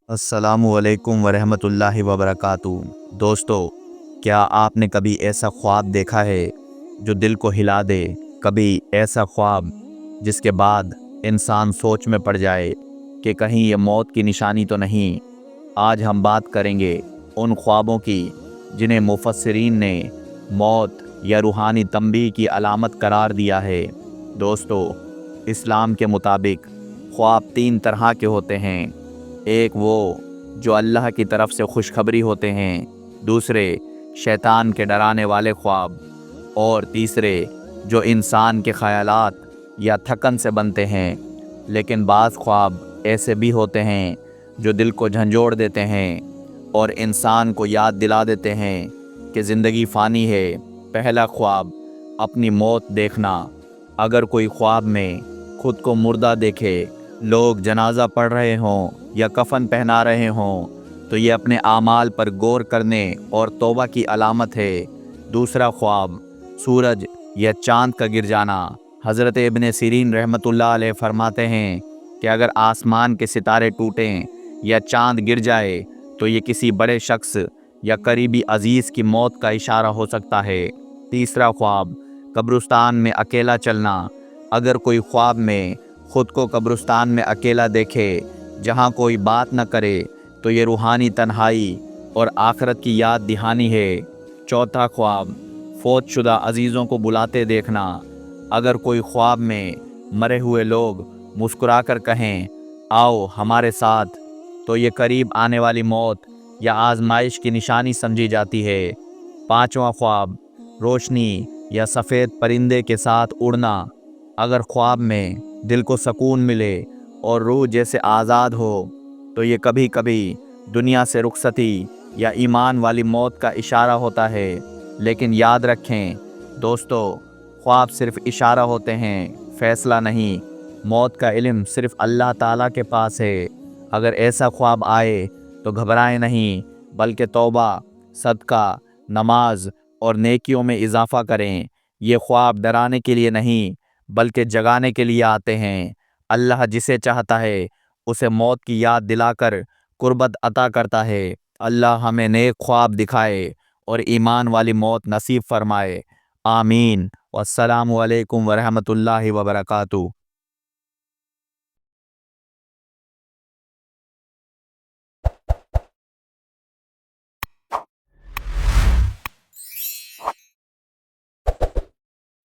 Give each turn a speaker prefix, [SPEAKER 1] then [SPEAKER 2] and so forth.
[SPEAKER 1] السلام علیکم ورحمۃ اللہ وبرکاتہ۔ دوستو، کیا آپ نے کبھی ایسا خواب دیکھا ہے جو دل کو ہلا دے؟ کبھی ایسا خواب جس کے بعد انسان سوچ میں پڑ جائے کہ کہیں یہ موت کی نشانی تو نہیں؟ آج ہم بات کریں گے ان خوابوں کی جنہیں مفسرین نے موت یا روحانی تنبیہ کی علامت قرار دیا ہے۔ دوستو، اسلام کے مطابق خواب 3 طرح کے ہوتے ہیں۔ ایک وہ جو اللہ کی طرف سے خوشخبری ہوتے ہیں، دوسرے شیطان کے ڈرانے والے خواب، اور تیسرے جو انسان کے خیالات یا تھکن سے بنتے ہیں۔ لیکن بعض خواب ایسے بھی ہوتے ہیں جو دل کو جھنجھوڑ دیتے ہیں اور انسان کو یاد دلا دیتے ہیں کہ زندگی فانی ہے۔ پہلا خواب، اپنی موت دیکھنا۔ اگر کوئی خواب میں خود کو مردہ دیکھے، لوگ جنازہ پڑھ رہے ہوں یا کفن پہنا رہے ہوں، تو یہ اپنے اعمال پر غور کرنے اور توبہ کی علامت ہے۔ دوسرا خواب، سورج یا چاند کا گر جانا۔ حضرت ابن سیرین رحمۃ اللہ علیہ فرماتے ہیں کہ اگر آسمان کے ستارے ٹوٹیں یا چاند گر جائے تو یہ کسی بڑے شخص یا قریبی عزیز کی موت کا اشارہ ہو سکتا ہے۔ تیسرا خواب، قبرستان میں اکیلا چلنا۔ اگر کوئی خواب میں خود کو قبرستان میں اکیلا دیکھے جہاں کوئی بات نہ کرے تو یہ روحانی تنہائی اور آخرت کی یاد دہانی ہے۔ چوتھا خواب، فوت شدہ عزیزوں کو بلاتے دیکھنا۔ اگر کوئی خواب میں مرے ہوئے لوگ مسکرا کر کہیں آؤ ہمارے ساتھ، تو یہ قریب آنے والی موت یا آزمائش کی نشانی سمجھی جاتی ہے۔ پانچواں خواب، روشنی یا سفید پرندے کے ساتھ اڑنا۔ اگر خواب میں دل کو سکون ملے اور روح جیسے آزاد ہو تو یہ کبھی کبھی دنیا سے رخصتی یا ایمان والی موت کا اشارہ ہوتا ہے۔ لیکن یاد رکھیں دوستو، خواب صرف اشارہ ہوتے ہیں، فیصلہ نہیں۔ موت کا علم صرف اللہ تعالیٰ کے پاس ہے۔ اگر ایسا خواب آئے تو گھبرائیں نہیں، بلکہ توبہ، صدقہ، نماز اور نیکیوں میں اضافہ کریں۔ یہ خواب ڈرانے کے لیے نہیں بلکہ جگانے کے لیے آتے ہیں۔ اللہ جسے چاہتا ہے اسے موت کی یاد دلا کر قربت عطا کرتا ہے۔ اللہ ہمیں نیک خواب دکھائے اور ایمان والی موت نصیب فرمائے۔ آمین۔ والسلام علیکم ورحمۃ اللہ وبرکاتہ۔